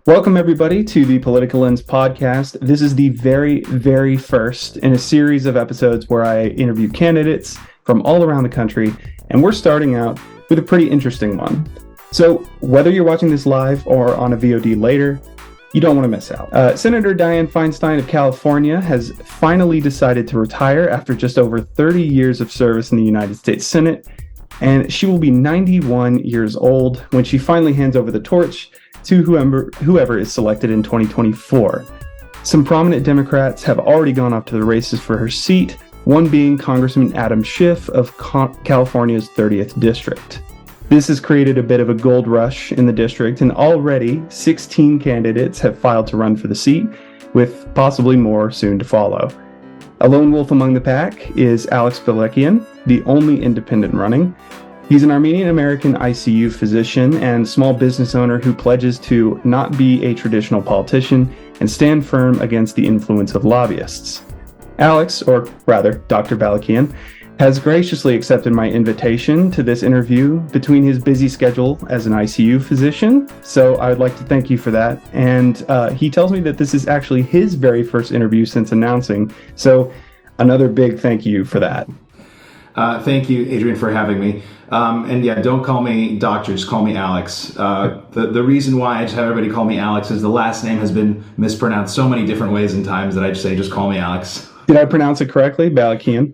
Welcome, everybody, to the PoliticaLens podcast. This is the very, very first in a series of episodes where I interview candidates from all around the country, and we're starting out with a pretty interesting one. So whether you're watching this live or on a VOD later, you don't want to miss out. Senator Dianne Feinstein of California has finally decided to retire after just over 30 years of service in the United States Senate, and she will be 91 years old when she finally hands over the torch to whoever is selected in 2024. Some prominent Democrats have already gone off to the races for her seat, one being Congressman Adam Schiff of California's 30th District. This has created a bit of a gold rush in the district, and already 16 candidates have filed to run for the seat, with possibly more soon to follow. A lone wolf among the pack is Alex Balekian, the only independent running. He's an Armenian American ICU physician and small business owner who pledges to not be a traditional politician and stand firm against the influence of lobbyists. Alex, or rather Dr. Balekian, has graciously accepted my invitation to this interview between his busy schedule as an ICU physician, so I would like to thank you for that. And he tells me that this is actually his very first interview since announcing, so another big thank you for that. Thank you, Adrian, for having me. And yeah, don't call me doctors, call me Alex. The reason why I just have everybody call me Alex is the last name has been mispronounced so many different ways and times that I just say, just call me Alex. Did I pronounce it correctly, Balekian?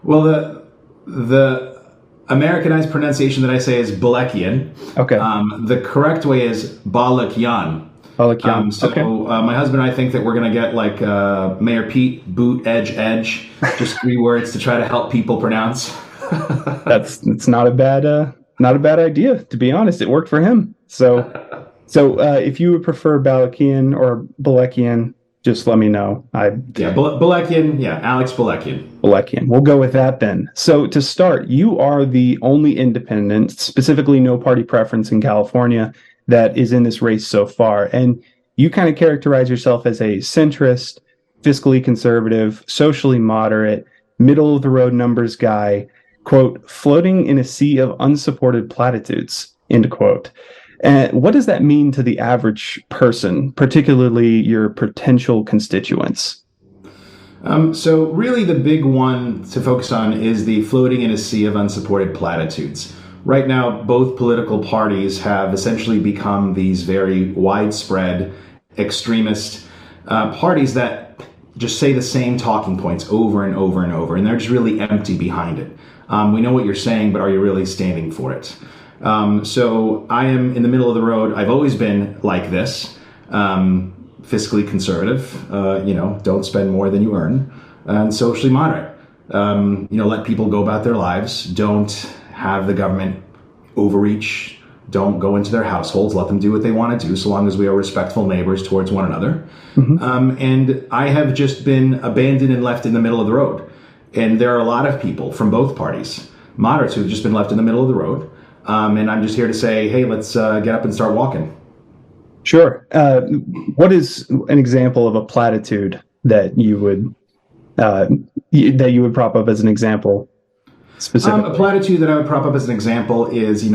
Well, the Americanized pronunciation that I say is Balekian. Okay. The correct way is Balekian. Balekian. Okay. My husband and I think that we're going to get like Mayor Pete, boot, edge, just 3 words to try to help people pronounce. It's not a bad idea, to be honest. It worked for him. So if you would prefer Balekian or Balekian, just let me know. Balekian. Yeah, Alex Balekian. Balekian. We'll go with that then. So to start, you are the only independent, specifically no party preference in California, that is in this race so far. And you kind of characterize yourself as a centrist, fiscally conservative, socially moderate, middle of the road numbers guy, quote, floating in a sea of unsupported platitudes, end quote. And what does that mean to the average person, particularly your potential constituents? So really the big one to focus on is the floating in a sea of unsupported platitudes. Right now, both political parties have essentially become these very widespread extremist parties that just say the same talking points over and over and over, and they're just really empty behind it. We know what you're saying, but are you really standing for it? So I am in the middle of the road. I've always been like this, fiscally conservative, don't spend more than you earn, and socially moderate. Let people go about their lives. Don't have the government overreach. Don't go into their households. Let them do what they want to do, so long as we are respectful neighbors towards one another. Mm-hmm. And I have just been abandoned and left in the middle of the road. And there are a lot of people from both parties, moderates, who have just been left in the middle of the road. And I'm just here to say, hey, let's get up and start walking. Sure. What is an example of a platitude that you would prop up as an example? Specifically? A platitude that I would prop up as an example is,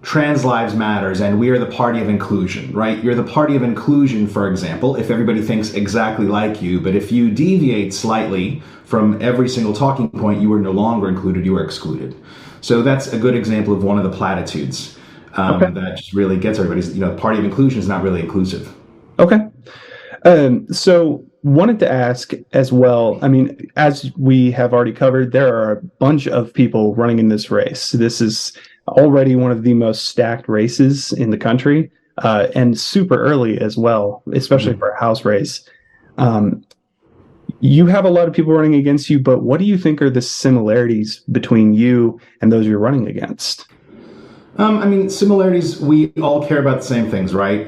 trans lives matters, and we are the party of inclusion, right? You're the party of inclusion, for example, if everybody thinks exactly like you, but if you deviate slightly from every single talking point, you are no longer included, you are excluded. So that's a good example of one of the platitudes that just really gets everybody's, the party of inclusion is not really inclusive. Okay. So wanted to ask as well, as we have already covered, there are a bunch of people running in this race. This is already one of the most stacked races in the country, and super early as well, especially for a House race. You have a lot of people running against you, but what do you think are the similarities between you and those you're running against? Similarities, we all care about the same things, right?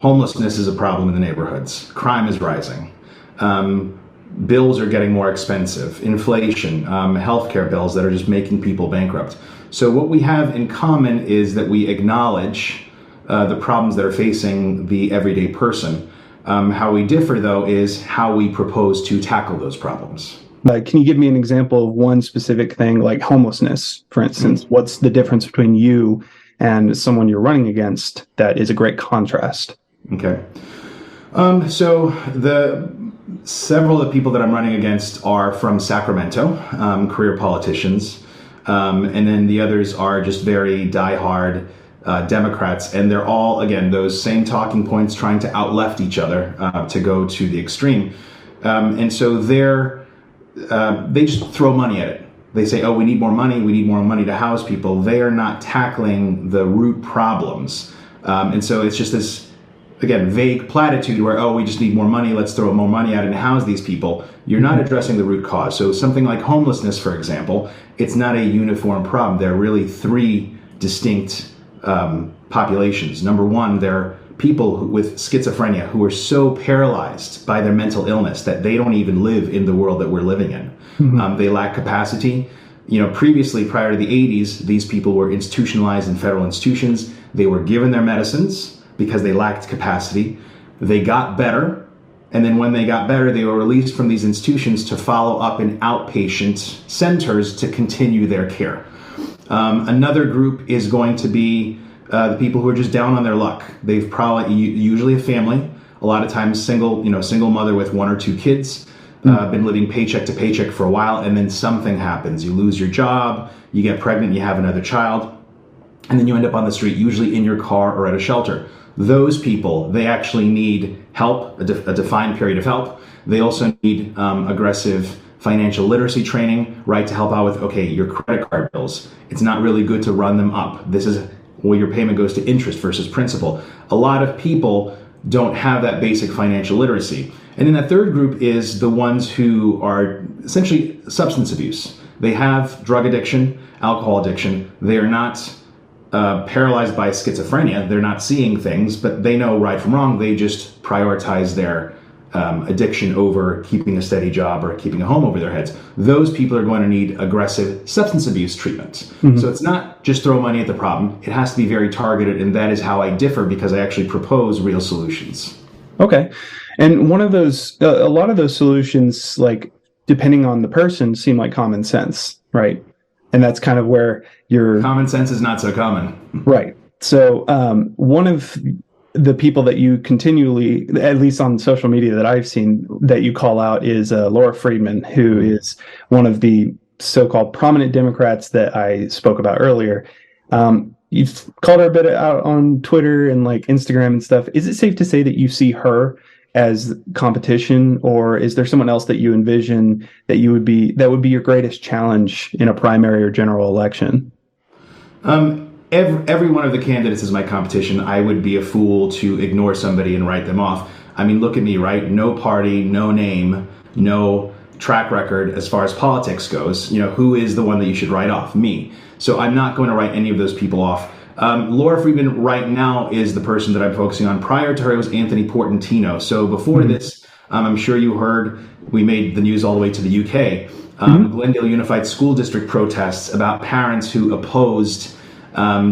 Homelessness is a problem in the neighborhoods. Crime is rising. Bills are getting more expensive. Inflation, healthcare bills that are just making people bankrupt. So what we have in common is that we acknowledge the problems that are facing the everyday person. How we differ, though, is how we propose to tackle those problems. Can you give me an example of one specific thing, like homelessness, for instance? What's the difference between you and someone you're running against that is a great contrast? Okay. So several of the people that I'm running against are from Sacramento, career politicians. And then the others are just very diehard Democrats. And they're all, again, those same talking points trying to out-left each other to go to the extreme. And so they just throw money at it. They say, oh, we need more money to house people. They are not tackling the root problems. And so it's just this, again, vague platitude where, oh, we just need more money, let's throw more money at it and house these people. You're not addressing the root cause. So something like homelessness, for example, it's not a uniform problem. There are really three distinct populations. Number one, there are people with schizophrenia who are so paralyzed by their mental illness that they don't even live in the world that we're living in. Mm-hmm. They lack capacity. Previously, prior to the 80s, these people were institutionalized in federal institutions. They were given their medicines because they lacked capacity. They got better, and then when they got better, they were released from these institutions to follow up in outpatient centers to continue their care. Another group is going to be the people who are just down on their luck. They've probably, usually a family, a lot of times single mother with one or two kids, been living paycheck to paycheck for a while, and then something happens. You lose your job, you get pregnant, you have another child, and then you end up on the street, usually in your car or at a shelter. Those people, they actually need help, a defined period of help. They also need aggressive financial literacy training, right, to help out with, okay, your credit card bills. It's not really good to run them up. This is where your payment goes to interest versus principal. A lot of people don't have that basic financial literacy. And then that third group is the ones who are essentially substance abuse. They have drug addiction, alcohol addiction. They are not paralyzed by schizophrenia. They're not seeing things, but they know right from wrong. They just prioritize their addiction over keeping a steady job or keeping a home over their heads. Those people are going to need aggressive substance abuse treatment. Mm-hmm. So it's not just throw money at the problem. It has to be very targeted, and that is how I differ, because I actually propose real solutions. Okay. And one of those, a lot of those solutions, like depending on the person, seem like common sense, right? And that's kind of where your common sense is not so common. Right. So one of the people that you continually, at least on social media that I've seen, that you call out is Laura Friedman, who is one of the so-called prominent Democrats that I spoke about earlier. You've called her a bit out on Twitter and like Instagram and stuff. Is it safe to say that you see her as competition, or is there someone else that you envision that would be your greatest challenge in a primary or general election? Every one of the candidates is my competition. I would be a fool to ignore somebody and write them off. I mean, look at me, right? No party, no name, no track record as far as politics goes. Who is the one that you should write off? Me. So I'm not going to write any of those people off. Laura Friedman right now is the person that I'm focusing on. Prior to her, it was Anthony Portantino. So before this, I'm sure you heard, we made the news all the way to the UK. Glendale Unified School District protests about parents who opposed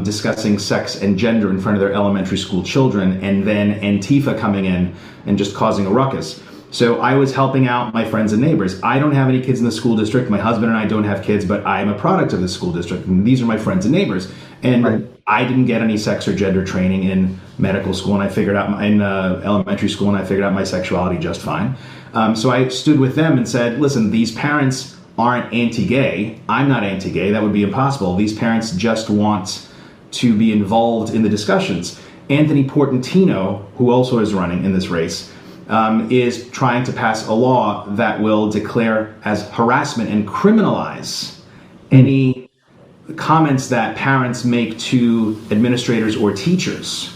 discussing sex and gender in front of their elementary school children, and then Antifa coming in and just causing a ruckus. So I was helping out my friends and neighbors. I don't have any kids in the school district. My husband and I don't have kids, but I am a product of the school district, and these are my friends and neighbors. And right. I didn't get any sex or gender training in medical school, and I figured out in elementary school, and I figured out my sexuality just fine. So I stood with them and said, listen, these parents aren't anti-gay. I'm not anti-gay. That would be impossible. These parents just want to be involved in the discussions. Anthony Portantino, who also is running in this race, is trying to pass a law that will declare as harassment and criminalize any comments that parents make to administrators or teachers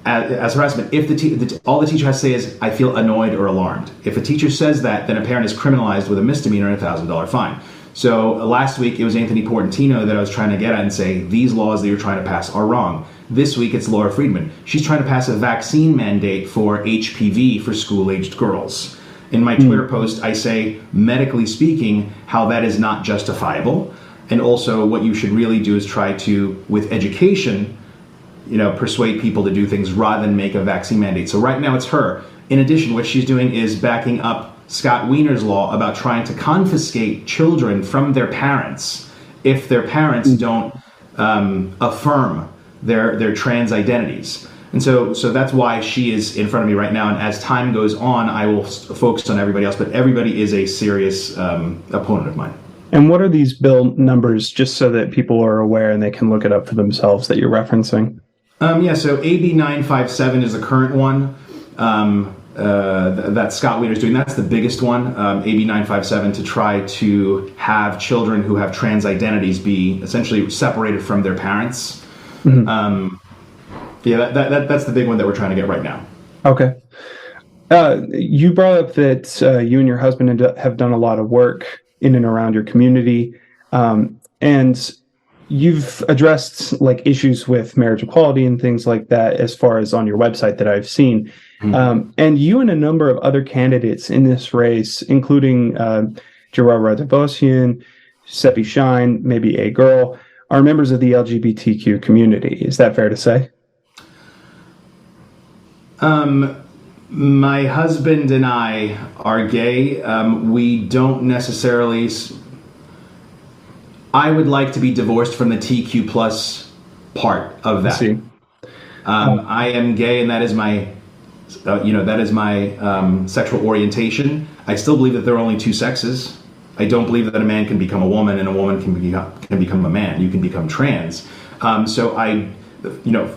as harassment. If all the teacher has to say is, I feel annoyed or alarmed. If a teacher says that, then a parent is criminalized with a misdemeanor and a $1,000 fine. So last week, it was Anthony Portantino that I was trying to get at and say, these laws that you're trying to pass are wrong. This week, it's Laura Friedman. She's trying to pass a vaccine mandate for HPV for school-aged girls. In my Twitter post, I say, medically speaking, how that is not justifiable. And also what you should really do is try to, with education, persuade people to do things rather than make a vaccine mandate. So right now it's her. In addition, what she's doing is backing up Scott Wiener's law about trying to confiscate children from their parents if their parents don't affirm their trans identities. And so that's why she is in front of me right now. And as time goes on, I will focus on everybody else. But everybody is a serious opponent of mine. And what are these bill numbers, just so that people are aware and they can look it up for themselves that you're referencing? So AB 957 is the current one that Scott Wiener's doing. That's the biggest one, AB 957, to try to have children who have trans identities be essentially separated from their parents. Mm-hmm. That's the big one that we're trying to get right now. Okay. You brought up that you and your husband have done a lot of work in and around your community, and you've addressed like issues with marriage equality and things like that, as far as on your website that I've seen. Mm-hmm. And you and a number of other candidates in this race, including Gerard Radivosian, Seppi Shine, maybe a girl, are members of the LGBTQ community. Is that fair to say? My husband and I are gay. We don't necessarily... I would like to be divorced from the TQ plus part of that. I am gay, and that is my, sexual orientation. I still believe that there are only two sexes. I don't believe that a man can become a woman and a woman can become a man. You can become trans.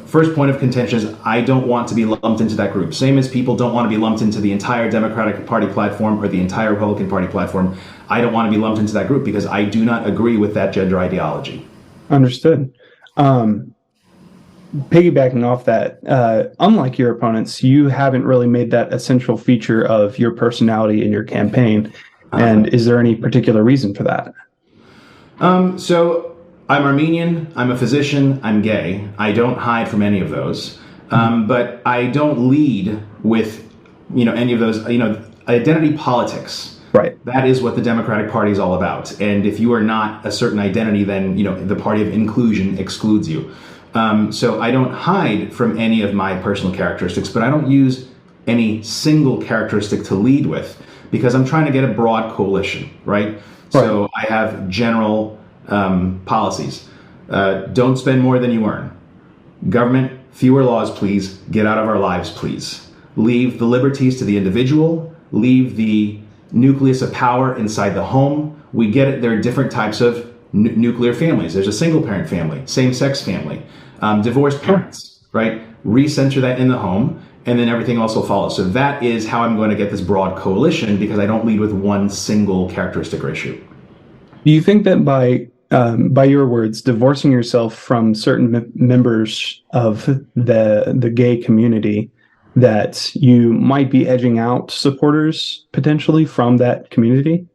First point of contention is I don't want to be lumped into that group. Same as people don't want to be lumped into the entire Democratic Party platform or the entire Republican Party platform. I don't want to be lumped into that group because I do not agree with that gender ideology. Understood. Piggybacking off that, unlike your opponents, you haven't really made that a central feature of your personality in your campaign. And is there any particular reason for that? So I'm Armenian, I'm a physician, I'm gay. I don't hide from any of those. But I don't lead with, any of those, identity politics. Right. That is what the Democratic Party is all about. And if you are not a certain identity, then, the party of inclusion excludes you. So I don't hide from any of my personal characteristics, but I don't use any single characteristic to lead with because I'm trying to get a broad coalition, right? So I have general policies. Don't spend more than you earn. Government, fewer laws, please. Get out of our lives, please. Leave the liberties to the individual. Leave the nucleus of power inside the home. We get it. There are different types of nuclear families. There's a single parent family, same-sex family, divorced parents, right? Recenter that in the home, and then everything else will follow. So that is how I'm going to get this broad coalition because I don't lead with one single characteristic or issue. Do you think that by your words, divorcing yourself from certain members of the gay community, that you might be edging out supporters potentially from that community?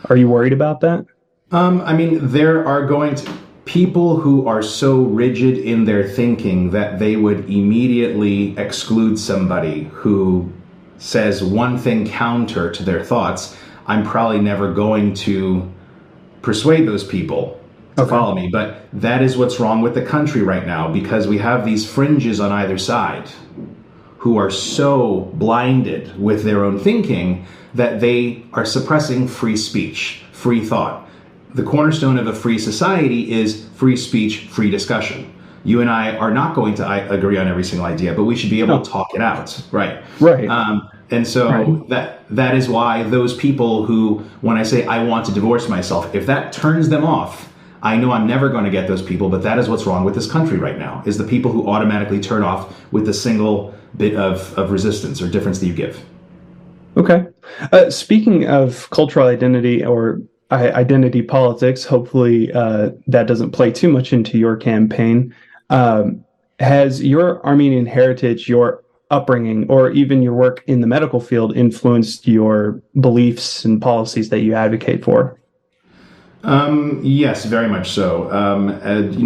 Are you worried about that? There are going to people who are so rigid in their thinking that they would immediately exclude somebody who says one thing counter to their thoughts. I'm probably never going to persuade those people to follow me. But that is what's wrong with the country right now, because we have these fringes on either side who are so blinded with their own thinking that they are suppressing free speech, free thought. The cornerstone of a free society is free speech, free discussion. You and I are not going to agree on every single idea, but we should be able to talk it out. Right. And so that is why those people who, when I say I want to divorce myself, if that turns them off, I know I'm never going to get those people, but that is what's wrong with this country right now, is the people who automatically turn off with a single bit of resistance or difference that you give. Okay. Speaking of cultural identity or identity politics, hopefully that doesn't play too much into your campaign. Has your Armenian heritage, your upbringing, or even your work in the medical field influenced your beliefs and policies that you advocate for? Yes, very much so.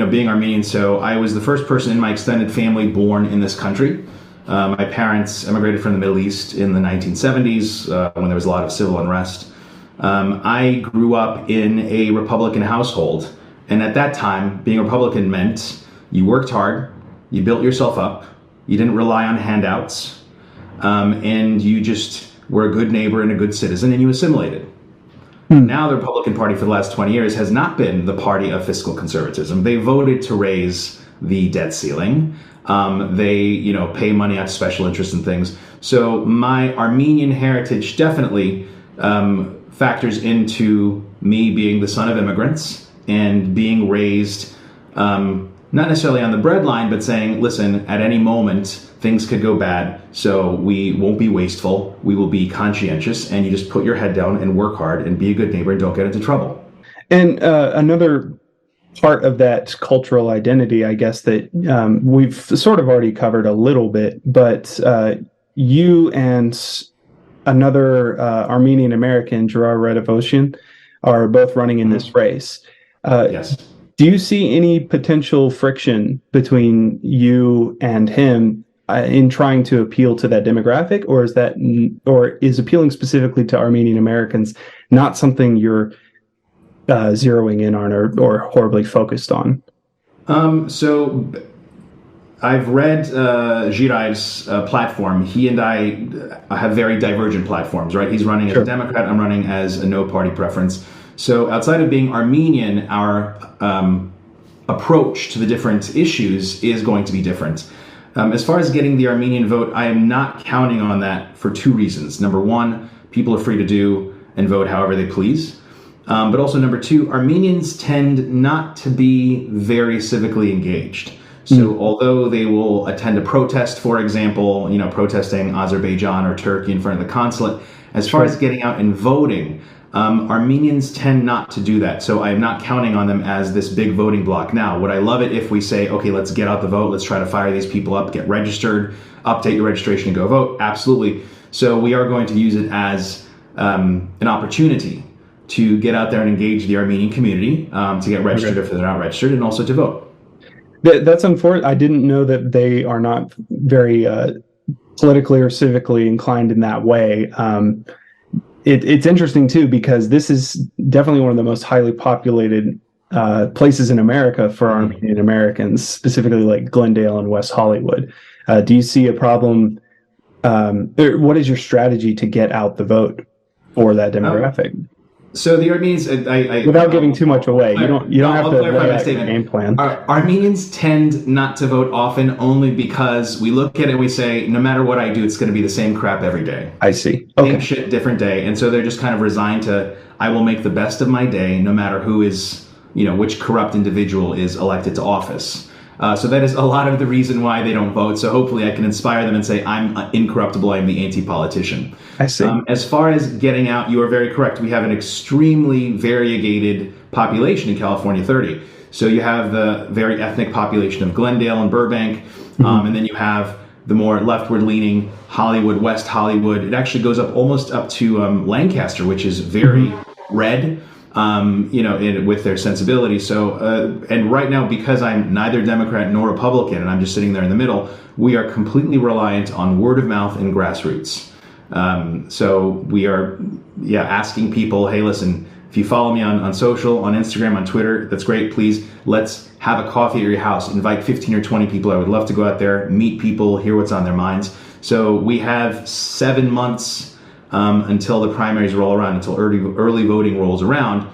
Being Armenian, so I was the first person in my extended family born in this country. My parents immigrated from the Middle East in the 1970s when there was a lot of civil unrest. I grew up in a Republican household, and at that time, being a Republican meant you worked hard, you built yourself up, you didn't rely on handouts, and you just were a good neighbor and a good citizen, and you assimilated. Now the Republican Party for the last 20 years has not been the party of fiscal conservatism. They voted to raise the debt ceiling. They, pay money out to special interests and things. So my Armenian heritage definitely factors into me being the son of immigrants and being raised not necessarily on the breadline, but saying, listen, at any moment, things could go bad, so we won't be wasteful, we will be conscientious, and you just put your head down and work hard and be a good neighbor and don't get into trouble. And another part of that cultural identity, I guess, that we've sort of already covered a little bit, but you and another Armenian American, Gerard Redevoshian, are both running in this race. Yes. Do you see any potential friction between you and him in trying to appeal to that demographic, or is appealing specifically to Armenian Americans not something you're zeroing in on or horribly focused on? So I've read Girard's platform. He and I have very divergent platforms, right? He's running as a Democrat. I'm running as a no party preference. So outside of being Armenian, our approach to the different issues is going to be different. As far as getting the Armenian vote, I am not counting on that for two reasons. Number one, people are free to do and vote however they please. But also number two, Armenians tend not to be very civically engaged. So although they will attend a protest, for example, protesting Azerbaijan or Turkey in front of the consulate, as far as getting out and voting, Armenians tend not to do that. So I'm not counting on them as this big voting bloc. Now, would I love it if we say, okay, let's get out the vote, let's try to fire these people up, get registered, update your registration and go vote? Absolutely. So we are going to use it as an opportunity to get out there and engage the Armenian community, to get registered if they're not registered, and also to vote. That's unfortunate. I didn't know that they are not very politically or civically inclined in that way. It's interesting, too, because this is definitely one of the most highly populated places in America for Armenian Americans, specifically like Glendale and West Hollywood. Do you see a problem? What is your strategy to get out the vote for that demographic? So the Armenians, without giving too much away, you don't have to lay out your game plan. Armenians tend not to vote often only because we look at it and we say, no matter what I do, it's going to be the same crap every day. I see. Okay. Same shit, different day. And so they're just kind of resigned to, I will make the best of my day, no matter who is, which corrupt individual is elected to office. So that is a lot of the reason why they don't vote. So hopefully I can inspire them and say, I'm incorruptible, I'm the anti-politician. I see. As far as getting out, you are very correct. We have an extremely variegated population in California 30. So you have the very ethnic population of Glendale and Burbank, and then you have the more leftward-leaning Hollywood, West Hollywood. It actually goes up almost up to Lancaster, which is very red. With their sensibility. So, and right now, because I'm neither Democrat nor Republican, and I'm just sitting there in the middle, we are completely reliant on word of mouth and grassroots. So we are, asking people, hey, listen, if you follow me on social, on Instagram, on Twitter, that's great. Please, let's have a coffee at your house. Invite 15 or 20 people. I would love to go out there, meet people, hear what's on their minds. So we have 7 months until the primaries roll around, until early voting rolls around.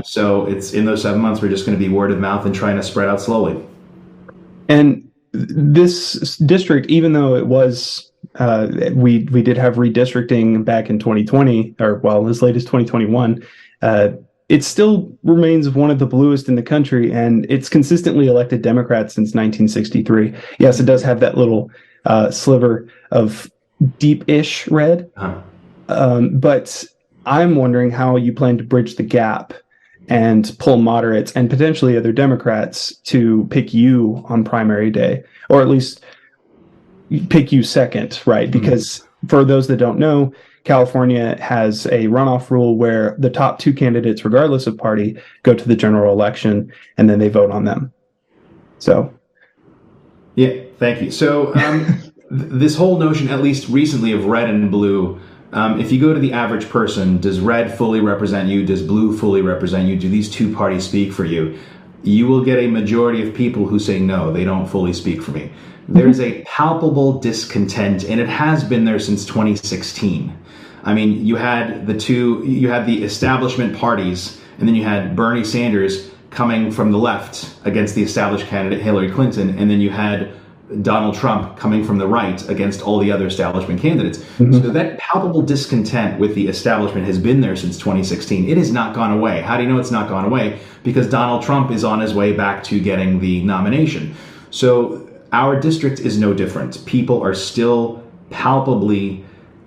So it's in those 7 months, we're just going to be word of mouth and trying to spread out slowly. And this district, even though it was, we did have redistricting back in 2020, as late as 2021, it still remains one of the bluest in the country, and it's consistently elected Democrats since 1963. Yes, it does have that little sliver of deep-ish red. But I'm wondering how you plan to bridge the gap and pull moderates and potentially other Democrats to pick you on primary day, or at least pick you second, right? Because for those that don't know, California has a runoff rule where the top two candidates, regardless of party, go to the general election and then they vote on them. So. Yeah, thank you. So this whole notion, at least recently, of red and blue, if you go to the average person, does red fully represent you? Does blue fully represent you? Do these two parties speak for you? You will get a majority of people who say, no, they don't fully speak for me. There is a palpable discontent, and it has been there since 2016. I mean, you had the establishment parties, and then you had Bernie Sanders coming from the left against the established candidate Hillary Clinton, and then you had Donald Trump coming from the right against all the other establishment candidates. Mm-hmm. So that palpable discontent with the establishment has been there since 2016. It has not gone away. How do you know it's not gone away? Because Donald Trump is on his way back to getting the nomination. So our district is no different. People are still palpably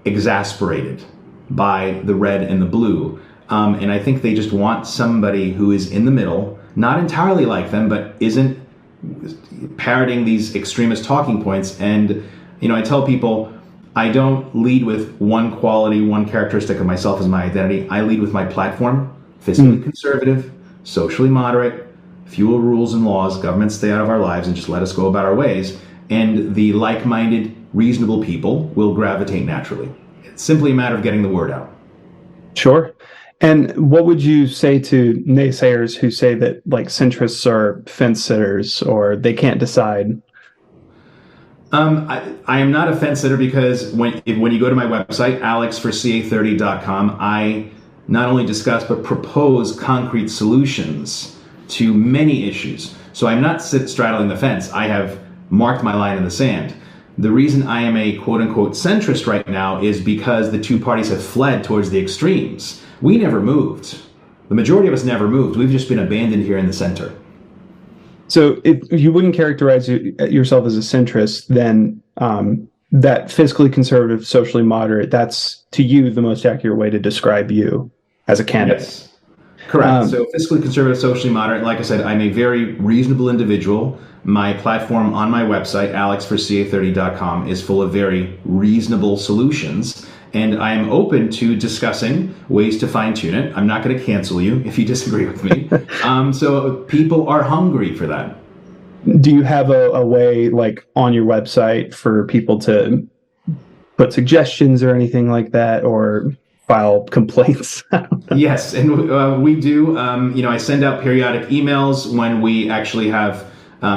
exasperated by the red and the blue. And I think they just want somebody who is in the middle, not entirely like them, but isn't parroting these extremist talking points. And, I tell people, I don't lead with one quality, one characteristic of myself as my identity. I lead with my platform: fiscally conservative, socially moderate, fewer rules and laws, government stay out of our lives and just let us go about our ways. And the like-minded, reasonable people will gravitate naturally. It's simply a matter of getting the word out. Sure. And what would you say to naysayers who say that centrists are fence sitters or they can't decide? I am not a fence sitter because when you go to my website, alexforca30.com, I not only discuss but propose concrete solutions to many issues. So I'm not straddling the fence. I have marked my line in the sand. The reason I am a quote-unquote centrist right now is because the two parties have fled towards the extremes. We never moved. The majority of us never moved. We've just been abandoned here in the center. So if you wouldn't characterize yourself as a centrist, then that fiscally conservative, socially moderate, that's, to you, the most accurate way to describe you as a candidate. Yes. Correct. So fiscally conservative, socially moderate, like I said, I'm a very reasonable individual. My platform on my website, alexforca30.com, is full of very reasonable solutions. And I am open to discussing ways to fine-tune it. I'm not going to cancel you if you disagree with me. So people are hungry for that. Do you have a way, on your website, for people to put suggestions or anything like that, or file complaints? Yes, and we do. I send out periodic emails when we actually have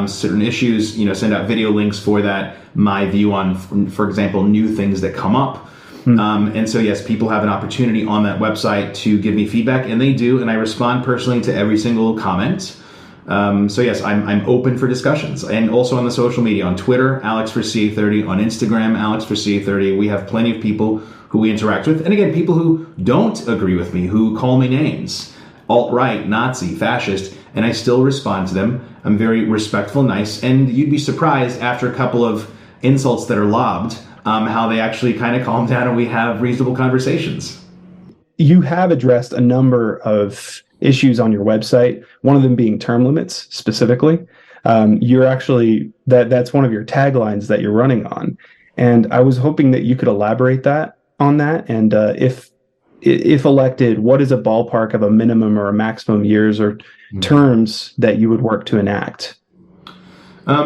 certain issues. Send out video links for that. My view on, for example, new things that come up. And so, yes, people have an opportunity on that website to give me feedback, and they do, and I respond personally to every single comment. So, yes, I'm open for discussions. And also on the social media, on Twitter, AlexForCA30, on Instagram, AlexForCA30, we have plenty of people who we interact with. And again, people who don't agree with me, who call me names, alt-right, Nazi, fascist, and I still respond to them. I'm very respectful, nice, and you'd be surprised after a couple of insults that are lobbed, how they actually kind of calm down and we have reasonable conversations. You have addressed a number of issues on your website, one of them being term limits specifically. You're actually, that's one of your taglines that you're running on. And I was hoping that you could elaborate on that. And if elected, what is a ballpark of a minimum or a maximum years or terms that you would work to enact?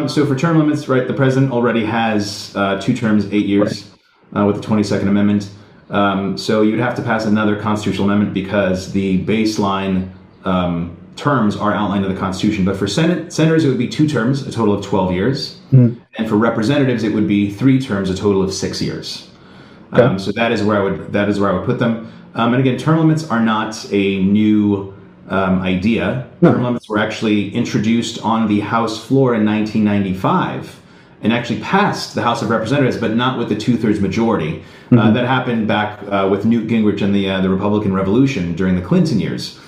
So for term limits, right, the president already has 2 terms, 8 years, with the 22nd Amendment. So you'd have to pass another constitutional amendment because the baseline terms are outlined in the Constitution. But for senators, it would be 2 terms, a total of 12 years. And for representatives, it would be 3 terms, a total of 6 years. Okay. So that is where I would put them. And again, term limits are not a new idea. No. Term limits were actually introduced on the House floor in 1995 and actually passed the House of Representatives, but not with the 2/3 majority. That happened back with Newt Gingrich and the Republican Revolution during the Clinton years.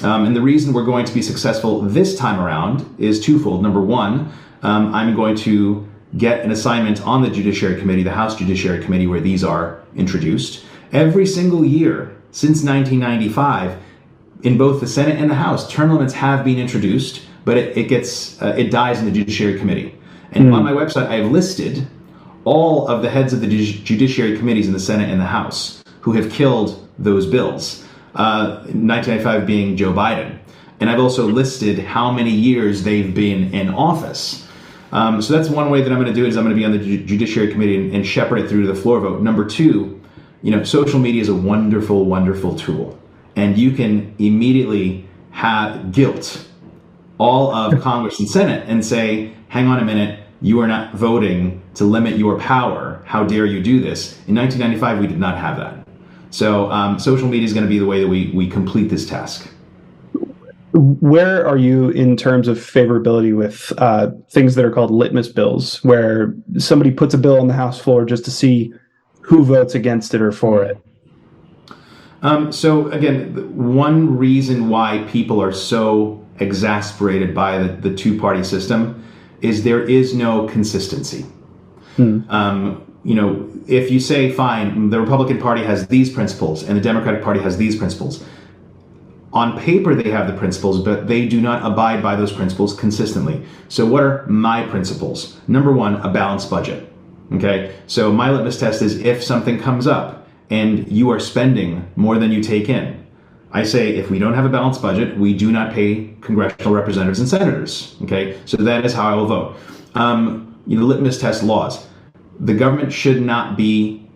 And the reason we're going to be successful this time around is twofold. Number one, I'm going to get an assignment on the Judiciary Committee, the House Judiciary Committee, where these are introduced. Every single year since 1995, in both the Senate and the House, term limits have been introduced, but it dies in the Judiciary Committee. And on my website, I've listed all of the heads of the Judiciary Committees in the Senate and the House who have killed those bills, 1995 being Joe Biden. And I've also listed how many years they've been in office. So that's one way that I'm going to do it, is I'm going to be on the Judiciary Committee and shepherd it through to the floor vote. Number two, social media is a wonderful, wonderful tool. And you can immediately have guilt all of Congress and Senate and say, hang on a minute, you are not voting to limit your power. How dare you do this? In 1995, we did not have that. So social media is going to be the way that we complete this task. Where are you in terms of favorability with things that are called litmus bills, where somebody puts a bill on the House floor just to see who votes against it or for it? So again, one reason why people are so exasperated by the two-party system is there is no consistency. If you say, fine, the Republican Party has these principles and the Democratic Party has these principles, on paper they have the principles, but they do not abide by those principles consistently. So what are my principles? Number one, a balanced budget. Okay, so my litmus test is if something comes up and you are spending more than you take in, I say if we don't have a balanced budget, we do not pay congressional representatives and senators. Okay, so that is how I will vote. Litmus test laws. The government should not be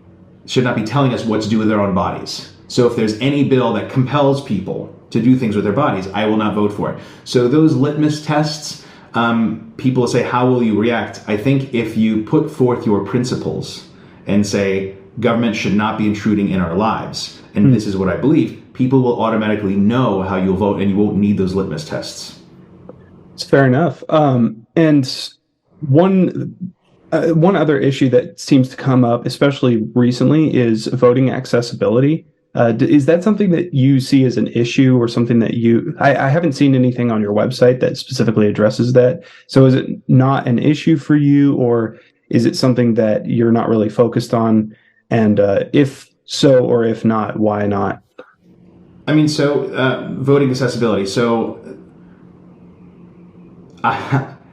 telling us what to do with their own bodies. So if there's any bill that compels people to do things with their bodies, I will not vote for it. So those litmus tests, people will say, how will you react? I think if you put forth your principles and say, government should not be intruding in our lives, and this is what I believe, people will automatically know how you'll vote and you won't need those litmus tests. It's fair enough. And one other issue that seems to come up, especially recently, is voting accessibility. Is that something that you see as an issue or something that I haven't seen anything on your website that specifically addresses that. So is it not an issue for you, or is it something that you're not really focused on? And if so, or if not, why not? I mean, so voting accessibility. So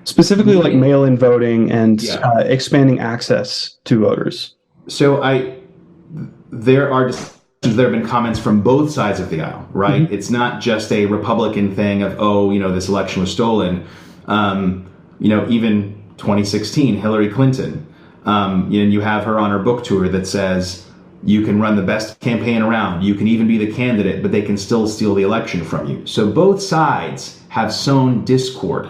specifically like mail-in voting and expanding access to voters. So there have been comments from both sides of the aisle, right? It's not just a Republican thing of, this election was stolen. Even 2016, Hillary Clinton, you have her on her book tour that says you can run the best campaign around, you can even be the candidate, but they can still steal the election from you. So both sides have sown discord,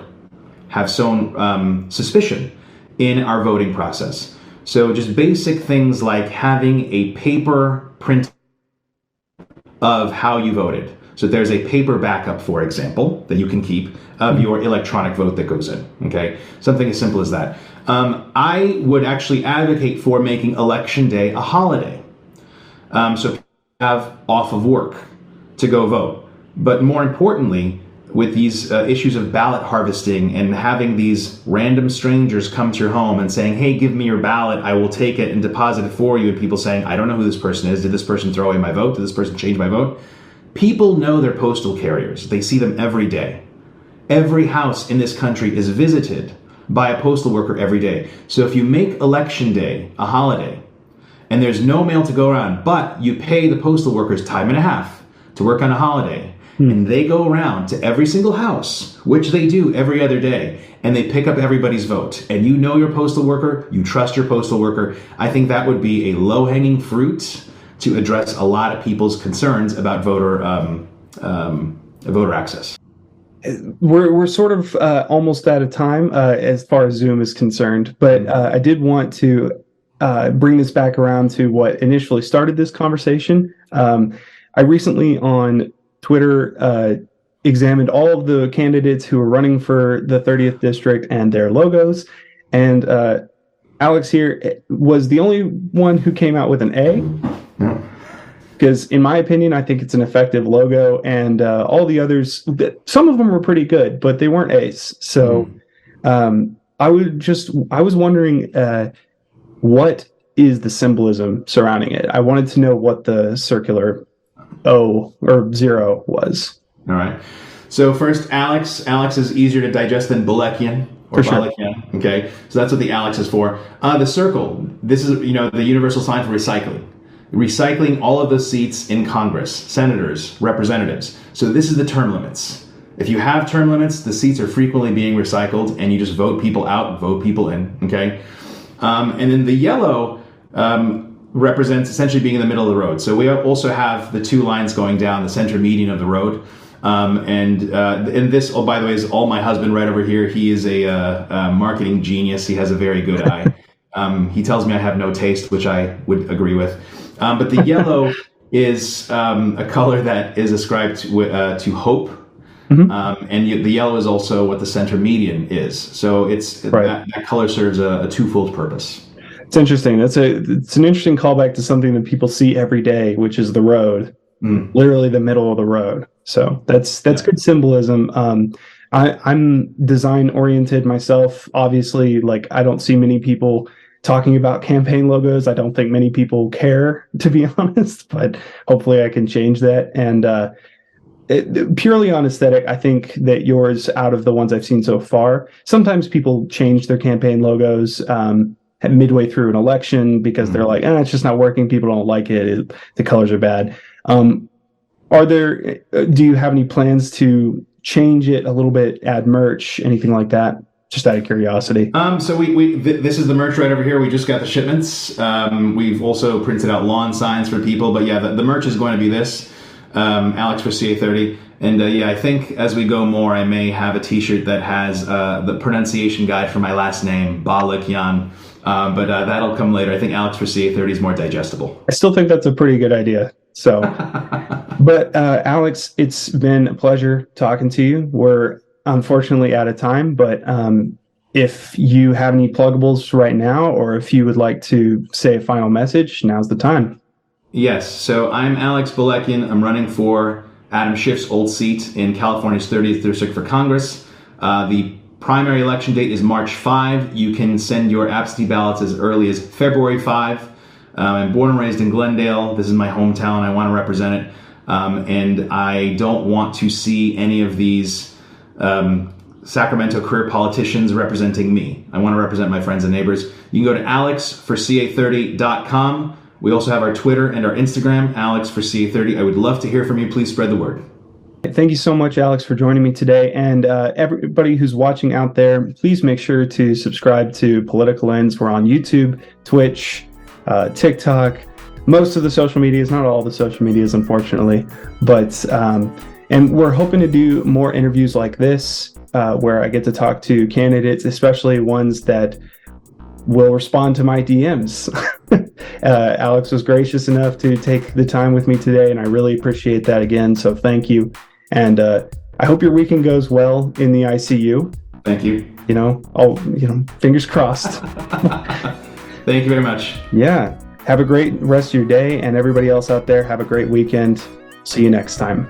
have sown suspicion in our voting process. So just basic things like having a paper print of how you voted. So there's a paper backup, for example, that you can keep of your electronic vote that goes in, okay? Something as simple as that. I would actually advocate for making Election Day a holiday. So people have off of work to go vote. But more importantly, with these issues of ballot harvesting and having these random strangers come to your home and saying, hey, give me your ballot, I will take it and deposit it for you, and people saying, I don't know who this person is, did this person throw away my vote, did this person change my vote? People know their postal carriers. They see them every day. Every house in this country is visited by a postal worker every day. So if you make Election Day a holiday and there's no mail to go around, but you pay the postal workers time and a half to work on a holiday, and they go around to every single house, which they do every other day, and they pick up everybody's vote. And you know your postal worker, you trust your postal worker. I think that would be a low-hanging fruit to address a lot of people's concerns about voter access. We're sort of almost out of time as far as Zoom is concerned, but I did want to bring this back around to what initially started this conversation. I recently on Twitter examined all of the candidates who were running for the 30th district and their logos, and Alex here was the only one who came out with an A, because in my opinion, I think it's an effective logo, and all the others, some of them were pretty good, but they weren't A's. So I was wondering what is the symbolism surrounding it? I wanted to know what the circular O or zero was. All right. So first, Alex. Alex is easier to digest than Balekian or Balekian. Sure. Okay. So that's what the Alex is for. The circle. This is the universal sign for recycling. Recycling all of the seats in Congress, senators, representatives. So this is the term limits. If you have term limits, the seats are frequently being recycled, and you just vote people out, vote people in. Okay. And then the yellow represents essentially being in the middle of the road. So we also have the two lines going down the center median of the road. And this, by the way, is all my husband right over here. He is a marketing genius. He has a very good eye. He tells me I have no taste, which I would agree with. But the yellow is a color that is ascribed to hope. And the yellow is also what the center median is. So that color serves a twofold purpose. It's interesting. It's an interesting callback to something that people see every day, which is the road, literally the middle of the road. So that's good symbolism. I'm design oriented myself. Obviously, like I don't see many people talking about campaign logos. I don't think many people care, to be honest, but hopefully I can change that. And purely on aesthetic, I think that yours, out of the ones I've seen so far, sometimes people change their campaign logos midway through an election because they're like, it's just not working. People don't like it. The colors are bad. Do you have any plans to change it a little bit, add merch, anything like that? Just out of curiosity. So this is the merch right over here. We just got the shipments. We've also printed out lawn signs for people. But yeah, the merch is going to be this. Alex for CA-30. And I think as we go more, I may have a t-shirt that has the pronunciation guide for my last name, Balekian. But that'll come later. I think Alex for CA-30 is more digestible. I still think that's a pretty good idea. So, but Alex, it's been a pleasure talking to you. We're unfortunately out of time, but if you have any pluggables right now, or if you would like to say a final message, now's the time. Yes. So I'm Alex Balekian. I'm running for Adam Schiff's old seat in California's 30th District for Congress. The primary election date is March 5. You can send your absentee ballots as early as February 5. I'm born and raised in Glendale. This is my hometown. I want to represent it. And I don't want to see any of these Sacramento career politicians representing me. I want to represent my friends and neighbors. You can go to alexforca30.com. We also have our Twitter and our Instagram, Alex for CA-30. I would love to hear from you. Please spread the word. Thank you so much, Alex, for joining me today. And everybody who's watching out there, please make sure to subscribe to PoliticaLens. We're on YouTube, Twitch, TikTok, most of the social medias, not all the social medias, unfortunately. But and we're hoping to do more interviews like this, where I get to talk to candidates, especially ones that will respond to my DMs. Alex was gracious enough to take the time with me today, and I really appreciate that again. So thank you. And I hope your weekend goes well in the ICU. Thank you. Fingers crossed. Thank you very much. Yeah. Have a great rest of your day, and everybody else out there, have a great weekend. See you next time.